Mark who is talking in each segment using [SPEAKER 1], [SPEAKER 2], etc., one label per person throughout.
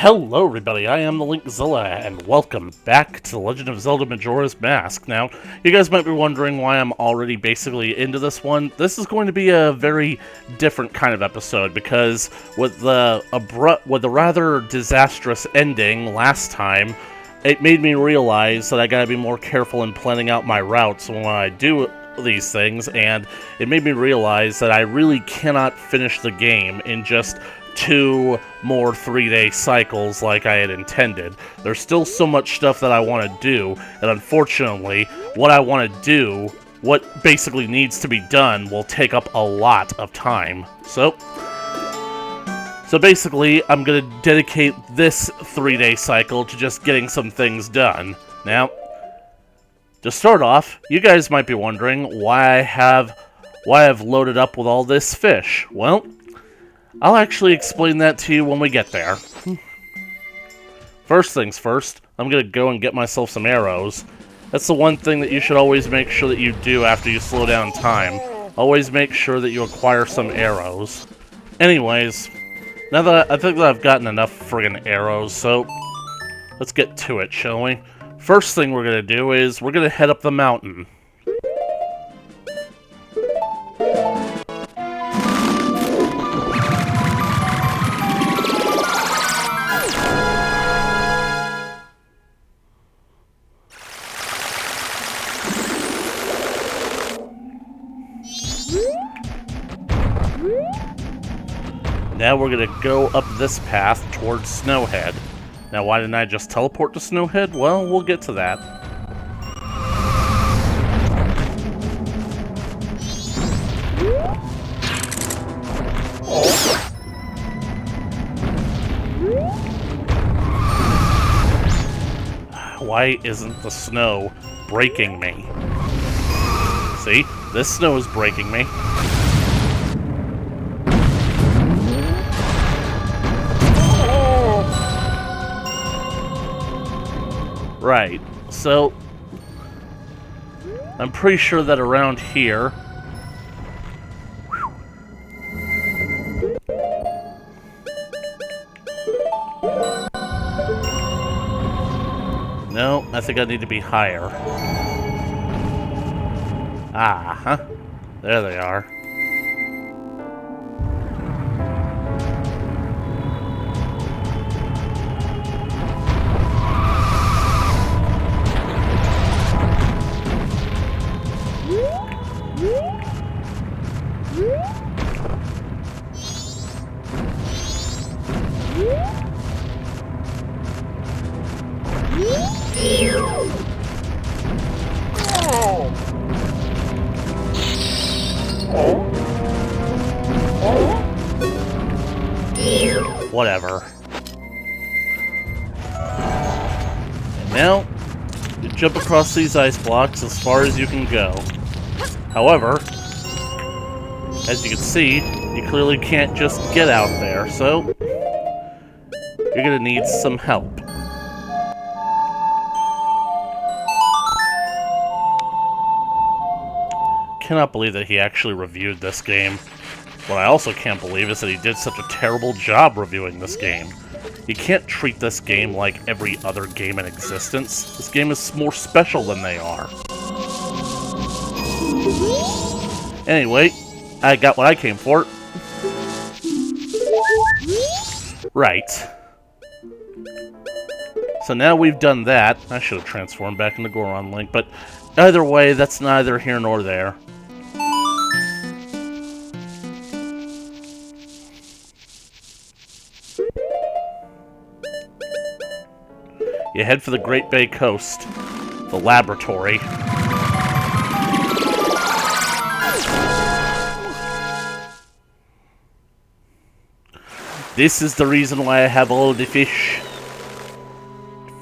[SPEAKER 1] Hello everybody, I am the Linkzilla, and welcome back to The Legend of Zelda Majora's Mask. Now, you guys might be wondering why I'm already basically into this one. This is going to be a very different kind of episode, because with the rather disastrous ending last time, it made me realize that I gotta be more careful in planning out my routes when I do these things, and it made me realize that I really cannot finish the game in just 2 more 3-day cycles like I had intended. There's still so much stuff that I want to do, and unfortunately, what I want to do, what basically needs to be done, will take up a lot of time. So basically, I'm going to dedicate this 3-day cycle to just getting some things done. Now, to start off, you guys might be wondering why I've loaded up with all this fish. Well, I'll actually explain that to you when we get there. First things first, I'm gonna go and get myself some arrows. That's the one thing that you should always make sure that you do after you slow down time. Always make sure that you acquire some arrows. Anyways, now that I think that I've gotten enough friggin' arrows, so let's get to it, shall we? First thing we're gonna do is we're gonna head up the mountain. Now we're gonna go up this path towards Snowhead. Now, why didn't I just teleport to Snowhead? Well, we'll get to that. Why isn't the snow breaking me? See? This snow is breaking me. Right, so I'm pretty sure that around here no, I think I need to be higher. There they are. Whatever. And now, you jump across these ice blocks as far as you can go. However, as you can see, you clearly can't just get out there, so you're gonna need some help. Cannot believe that he actually reviewed this game. What I also can't believe is that he did such a terrible job reviewing this game. You can't treat this game like every other game in existence. This game is more special than they are. Anyway, I got what I came for. Right. So now we've done that. I should have transformed back into Goron Link, but either way, that's neither here nor there. You head for the Great Bay Coast, the laboratory. This is the reason why I have all the fish.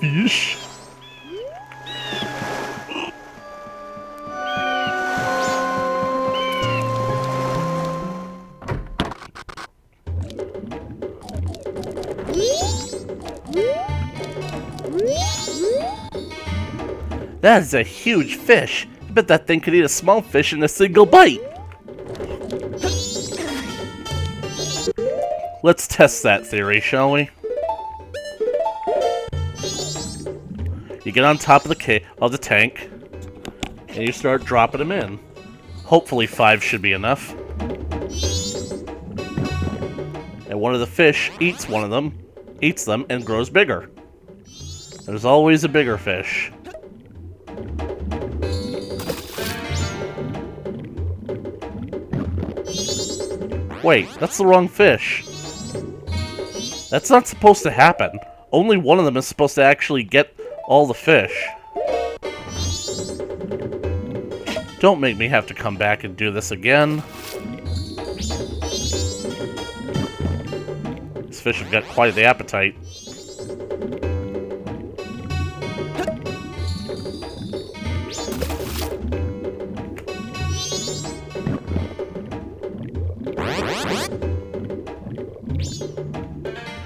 [SPEAKER 1] Fish? That is a huge fish. I bet that thing could eat a small fish in a single bite. Let's test that theory, shall we? You get on top of the tank, and you start dropping them in. Hopefully 5 should be enough. And one of the fish eats them, and grows bigger. There's always a bigger fish. Wait, that's the wrong fish. That's not supposed to happen. Only one of them is supposed to actually get all the fish. Don't make me have to come back and do this again. These fish have got quite the appetite.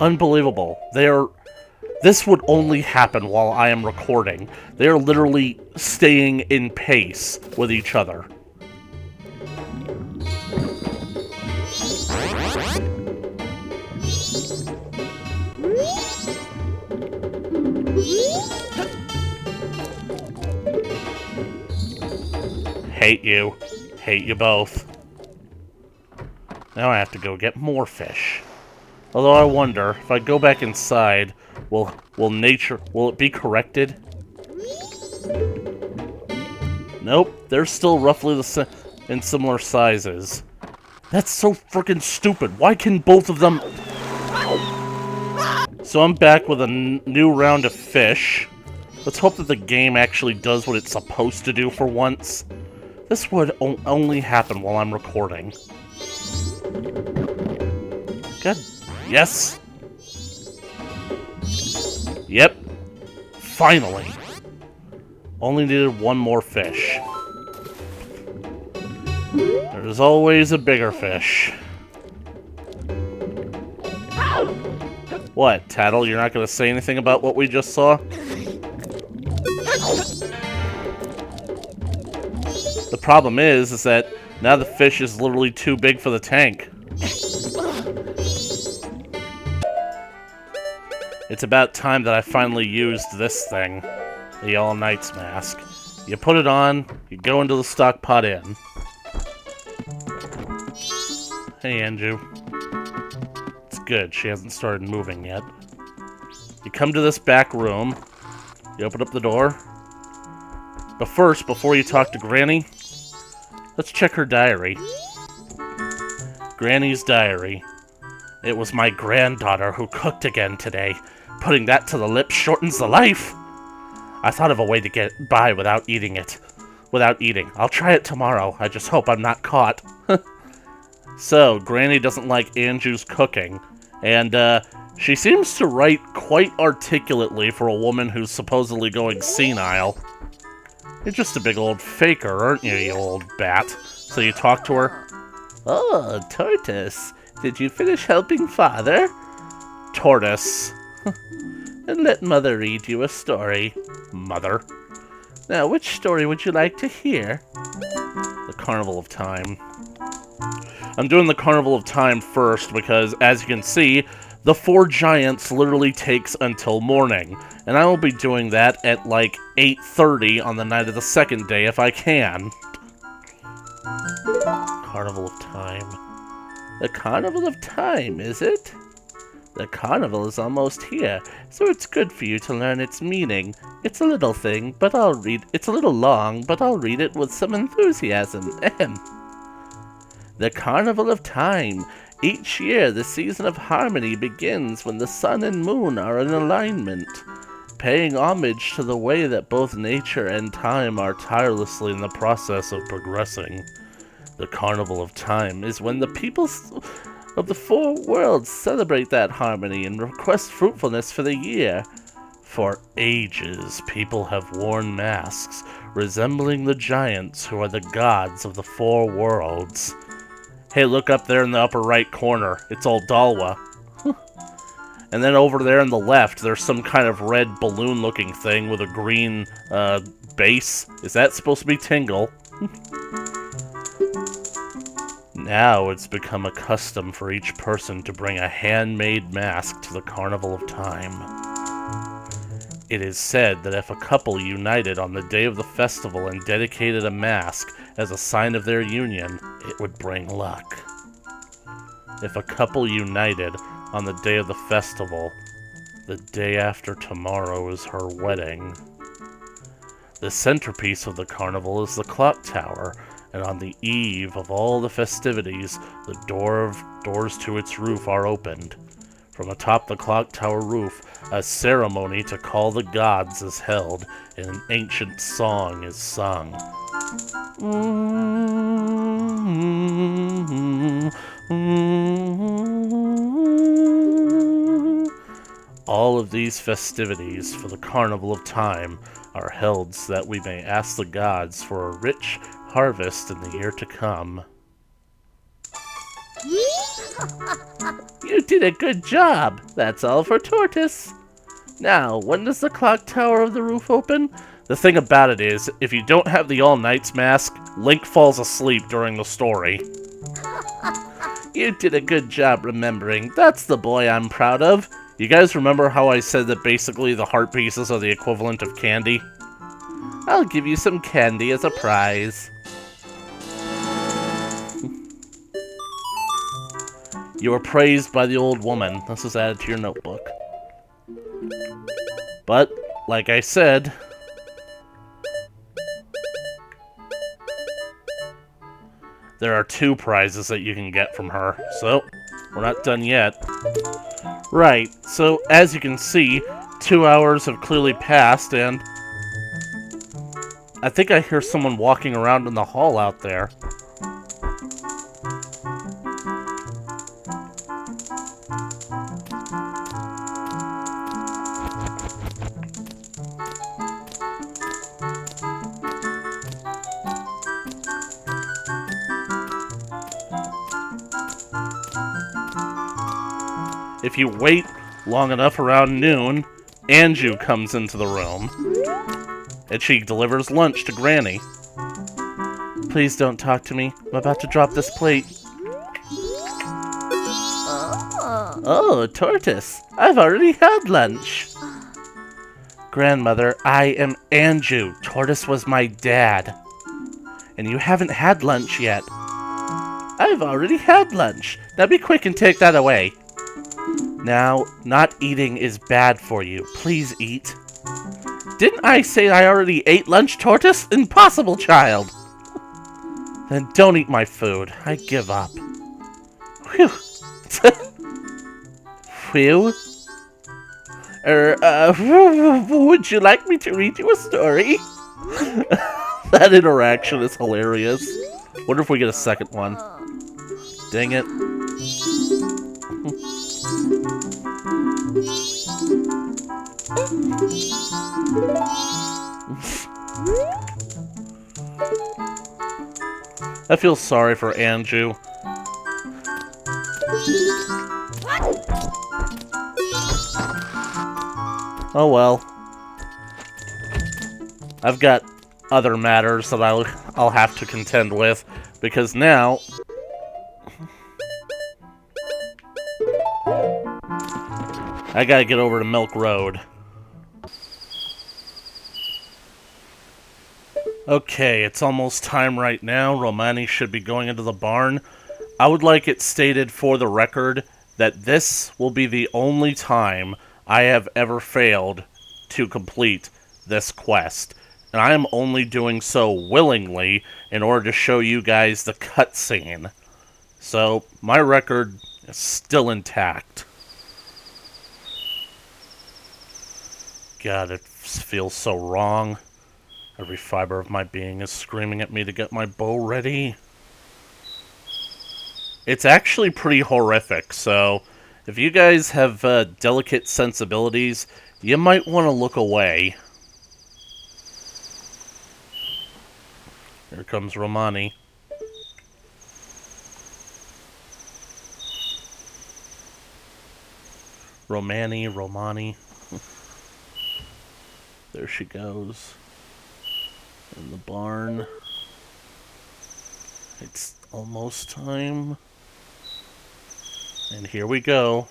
[SPEAKER 1] Unbelievable. This would only happen while I am recording. They are literally staying in pace with each other. Hate you. Hate you both. Now I have to go get more fish. Although I wonder, if I go back inside, will it be corrected? Nope, they're still roughly in similar sizes. That's so freaking stupid. Why can both of them... So I'm back with a new round of fish. Let's hope that the game actually does what it's supposed to do for once. This would only happen while I'm recording. God. Yes! Yep. Finally. Only needed one more fish. There's always a bigger fish. What, Tattle? You're not going to say anything about what we just saw? The problem is that now the fish is literally too big for the tank. It's about time that I finally used this thing, the All Knights mask. You put it on, you go into the stock pot in. Hey, Anju. It's good, she hasn't started moving yet. You come to this back room, you open up the door. But first, before you talk to Granny, let's check her diary. Granny's diary. It was my granddaughter who cooked again today. Putting that to the lips shortens the life. I thought of a way to get by without eating. I'll try it tomorrow. I just hope I'm not caught. So, Granny doesn't like Anju's cooking. And, she seems to write quite articulately for a woman who's supposedly going senile. You're just a big old faker, aren't you, you old bat? So you talk to her. Oh, Tortoise. Did you finish helping Father? Tortoise. And let Mother read you a story. Mother. Now, which story would you like to hear? The Carnival of Time. I'm doing the Carnival of Time first because, as you can see, the 4 Giants literally takes until morning. And I will be doing that at like 8:30 on the night of the second day if I can. Carnival of Time. The Carnival of Time, is it? The carnival is almost here, so it's good for you to learn its meaning. It's a little thing, but it's a little long, but I'll read it with some enthusiasm. Ahem. The Carnival of Time. Each year, the season of harmony begins when the sun and moon are in alignment, paying homage to the way that both nature and time are tirelessly in the process of progressing. The Carnival of Time is when the people of the 4 worlds celebrate that harmony and request fruitfulness for the year. For ages, people have worn masks resembling the giants who are the gods of the 4 worlds. Hey, look up there in the upper right corner. It's old Dalwa. And then over there on the left, there's some kind of red balloon-looking thing with a green base. Is that supposed to be Tingle? Now it's become a custom for each person to bring a handmade mask to the Carnival of Time. It is said that if a couple united on the day of the festival and dedicated a mask as a sign of their union, it would bring luck. If a couple united on the day of the festival, the day after tomorrow is her wedding. The centerpiece of the carnival is the clock tower, and on the eve of all the festivities, the doors to its roof are opened. From atop the clock tower roof, a ceremony to call the gods is held, and an ancient song is sung. All of these festivities for the Carnival of Time are held so that we may ask the gods for a rich harvest in the year to come. You did a good job. That's all for Tortoise. Now, when does the clock tower of the roof open? The thing about it is, if you don't have the All-Nights mask, Link falls asleep during the story. You did a good job remembering. That's the boy I'm proud of. You guys remember how I said that basically the heart pieces are the equivalent of candy? I'll give you some candy as a prize. You were praised by the old woman. This is added to your notebook. But, like I said, there are 2 prizes that you can get from her, so we're not done yet. Right, so as you can see, 2 hours have clearly passed, and I think I hear someone walking around in the hall out there. If you wait long enough around noon, Anju comes into the room, and she delivers lunch to Granny. Please don't talk to me. I'm about to drop this plate. Oh, Tortoise, I've already had lunch. Grandmother, I am Anju. Tortoise was my dad. And you haven't had lunch yet. I've already had lunch. Now be quick and take that away. Now, not eating is bad for you. Please eat. Didn't I say I already ate lunch, Tortoise? Impossible, child! Then don't eat my food. I give up. Phew. Phew? Would you like me to read you a story? That interaction is hilarious. Wonder if we get a second one. Dang it. I feel sorry for Anju. Oh well. I've got other matters that I'll have to contend with, because now I gotta get over to Milk Road. Okay, it's almost time right now. Romani should be going into the barn. I would like it stated for the record that this will be the only time I have ever failed to complete this quest. And I am only doing so willingly in order to show you guys the cutscene. So, my record is still intact. God, it feels so wrong. Every fiber of my being is screaming at me to get my bow ready. It's actually pretty horrific, so if you guys have delicate sensibilities, you might want to look away. Here comes Romani. Romani. There she goes. In the barn. It's almost time. And here we go.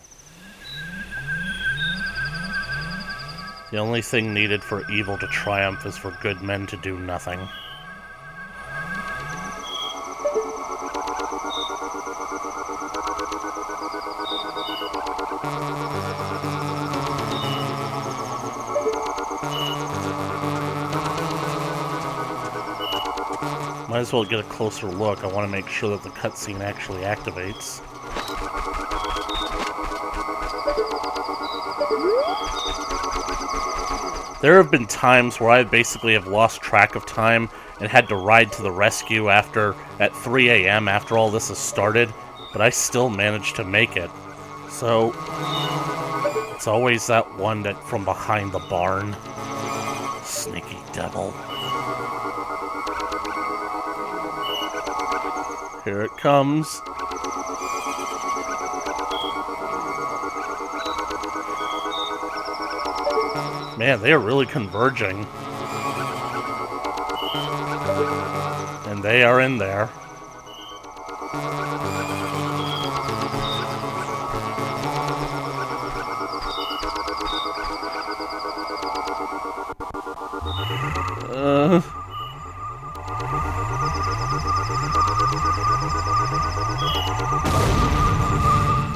[SPEAKER 1] The only thing needed for evil to triumph is for good men to do nothing. Might as well get a closer look. I want to make sure that the cutscene actually activates. There have been times where I basically have lost track of time and had to ride to the rescue at 3 a.m. after all this has started, but I still managed to make it. So, it's always that one that from behind the barn. Sneaky devil. Here it comes. Man, they are really converging. And they are in there.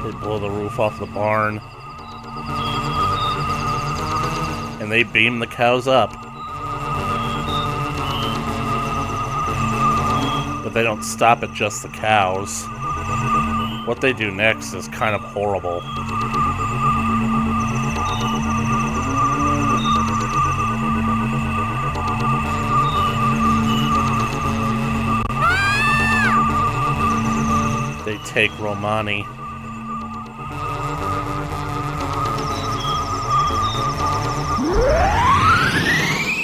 [SPEAKER 1] They blow the roof off the barn. And they beam the cows up. But they don't stop at just the cows. What they do next is kind of horrible. They take Romani.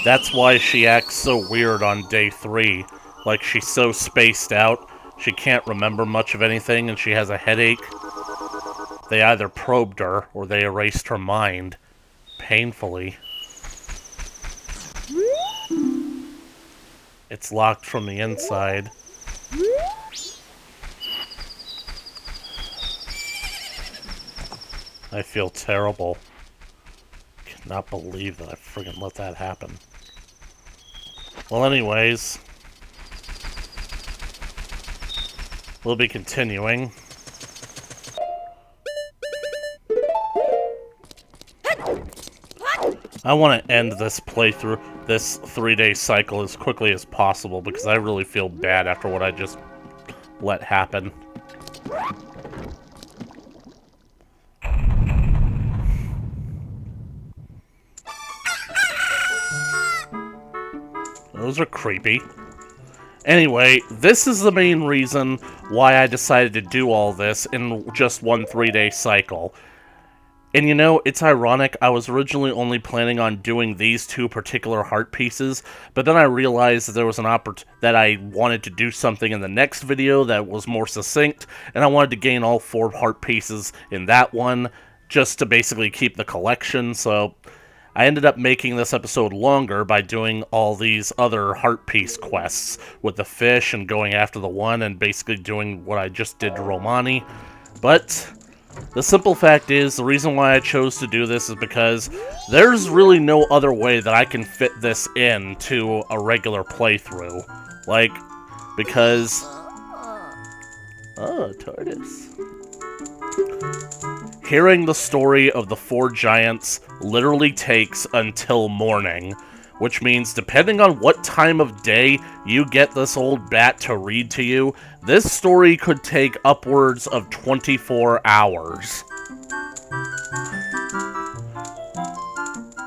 [SPEAKER 1] That's why she acts so weird on day 3. Like, she's so spaced out, she can't remember much of anything, and she has a headache. They either probed her, or they erased her mind. Painfully. It's locked from the inside. I feel terrible. Cannot believe that I friggin' let that happen. Well, anyways, we'll be continuing. I want to end this playthrough, this 3-day cycle, as quickly as possible because I really feel bad after what I just let happen. Those are creepy. Anyway, this is the main reason why I decided to do all this in just one 3-day cycle. And you know, it's ironic, I was originally only planning on doing these 2 particular heart pieces, but then I realized that there was an that I wanted to do something in the next video that was more succinct, and I wanted to gain all 4 heart pieces in that one, just to basically keep the collection, so I ended up making this episode longer by doing all these other heart piece quests with the fish and going after the one and basically doing what I just did to Romani. But the simple fact is, the reason why I chose to do this is because there's really no other way that I can fit this into a regular playthrough. Like, because... Oh, TARDIS. Hearing the story of the 4 giants literally takes until morning, which means depending on what time of day you get this old bat to read to you, this story could take upwards of 24 hours.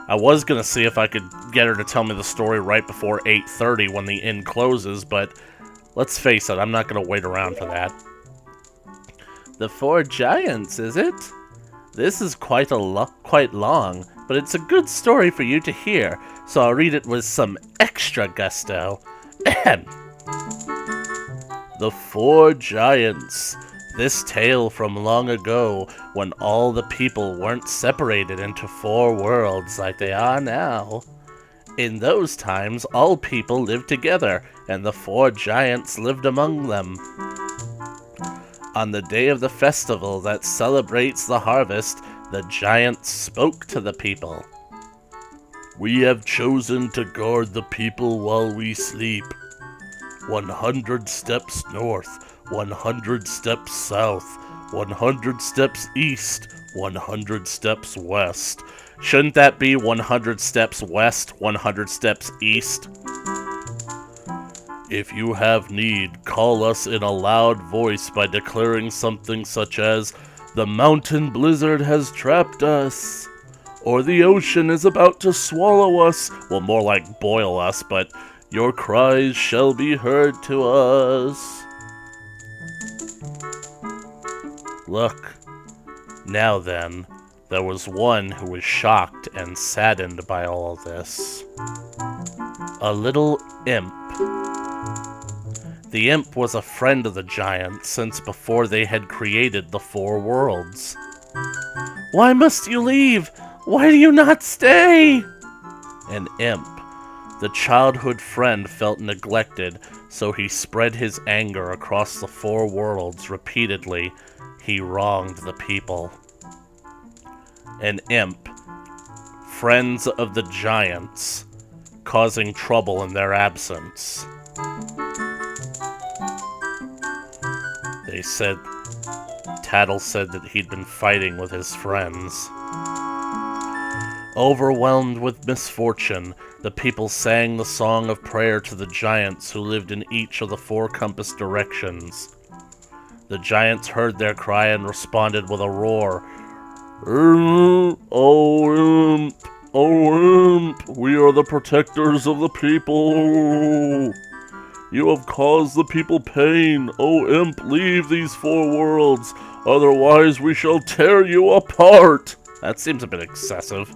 [SPEAKER 1] I was gonna see if I could get her to tell me the story right before 8:30 when the inn closes, but let's face it, I'm not gonna wait around for that. The 4 giants, is it? This is quite long, but it's a good story for you to hear, so I'll read it with some extra gusto. Ahem. The 4 giants. This tale from long ago, when all the people weren't separated into 4 worlds like they are now. In those times, all people lived together, and the 4 giants lived among them. On the day of the festival that celebrates the harvest, the giants spoke to the people. We have chosen to guard the people while we sleep. 100 steps north, 100 steps south, 100 steps east, 100 steps west. Shouldn't that be 100 steps west, 100 steps east? If you have need, call us in a loud voice by declaring something such as, "The mountain blizzard has trapped us," or "The ocean is about to swallow us." Well, more like boil us, but your cries shall be heard to us. Look, now then, there was one who was shocked and saddened by all of this. A little imp. The imp was a friend of the giant since before they had created the 4 worlds. "Why must you leave? Why do you not stay?" An imp, the childhood friend, felt neglected, so he spread his anger across the 4 worlds repeatedly. He wronged the people. An imp, friends of the giants, causing trouble in their absence. They said, Tattle said that he'd been fighting with his friends. Overwhelmed with misfortune, the people sang the song of prayer to the giants who lived in each of the 4 compass directions. The giants heard their cry and responded with a roar. "Oh, imp! Oh, imp! We are the protectors of the people! You have caused the people pain. Oh, imp, leave these 4 worlds, otherwise we shall tear you apart!" That seems a bit excessive.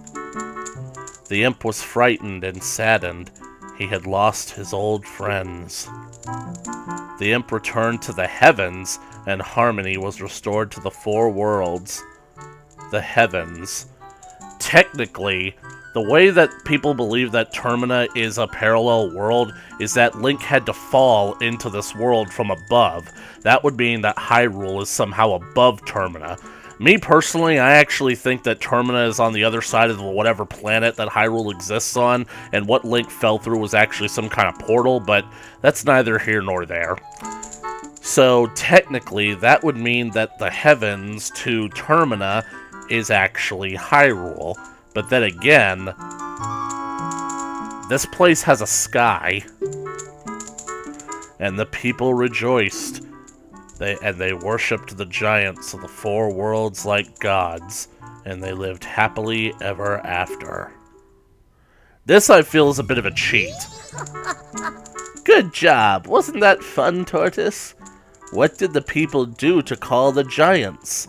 [SPEAKER 1] The imp was frightened and saddened. He had lost his old friends. The imp returned to the heavens, and harmony was restored to the 4 worlds. The heavens. Technically, the way that people believe that Termina is a parallel world is that Link had to fall into this world from above. That would mean that Hyrule is somehow above Termina. Me personally, I actually think that Termina is on the other side of whatever planet that Hyrule exists on, and what Link fell through was actually some kind of portal, but that's neither here nor there. So technically, that would mean that the heavens to Termina is actually Hyrule. But then again, this place has a sky, and the people rejoiced. They worshipped the giants of the 4 worlds like gods, and they lived happily ever after. This, I feel, is a bit of a cheat. Good job! Wasn't that fun, Tortoise? What did the people do to call the giants?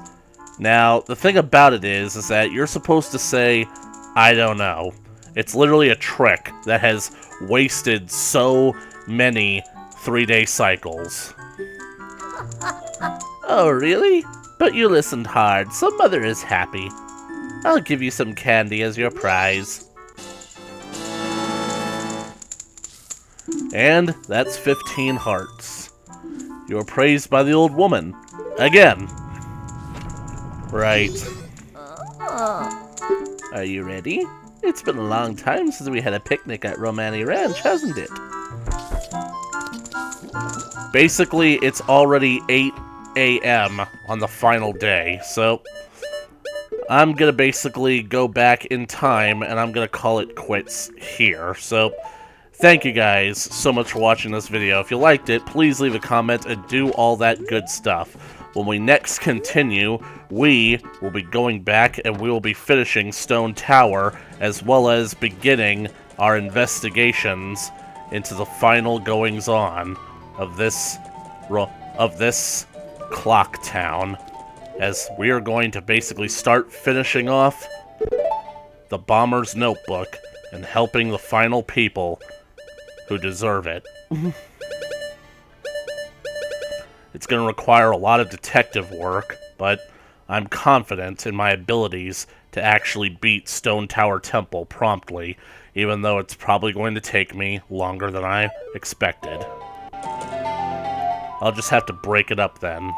[SPEAKER 1] Now, the thing about it is that you're supposed to say, "I don't know." It's literally a trick that has wasted so many 3-day cycles. Oh, really? But you listened hard, so Mother is happy. I'll give you some candy as your prize. And that's 15 hearts. You're praised by the old woman. Again. Right. Are you ready? It's been a long time since we had a picnic at Romani Ranch, hasn't it? Basically, it's already 8 a.m. on the final day, so I'm gonna basically go back in time and I'm gonna call it quits here. So thank you guys so much for watching this video. If you liked it, please leave a comment and do all that good stuff. When we next continue, we will be going back and we will be finishing Stone Tower, as well as beginning our investigations into the final goings-on of this clock town, as we are going to basically start finishing off the Bomber's Notebook and helping the final people who deserve it. It's going to require a lot of detective work, but I'm confident in my abilities to actually beat Stone Tower Temple promptly, even though it's probably going to take me longer than I expected. I'll just have to break it up then.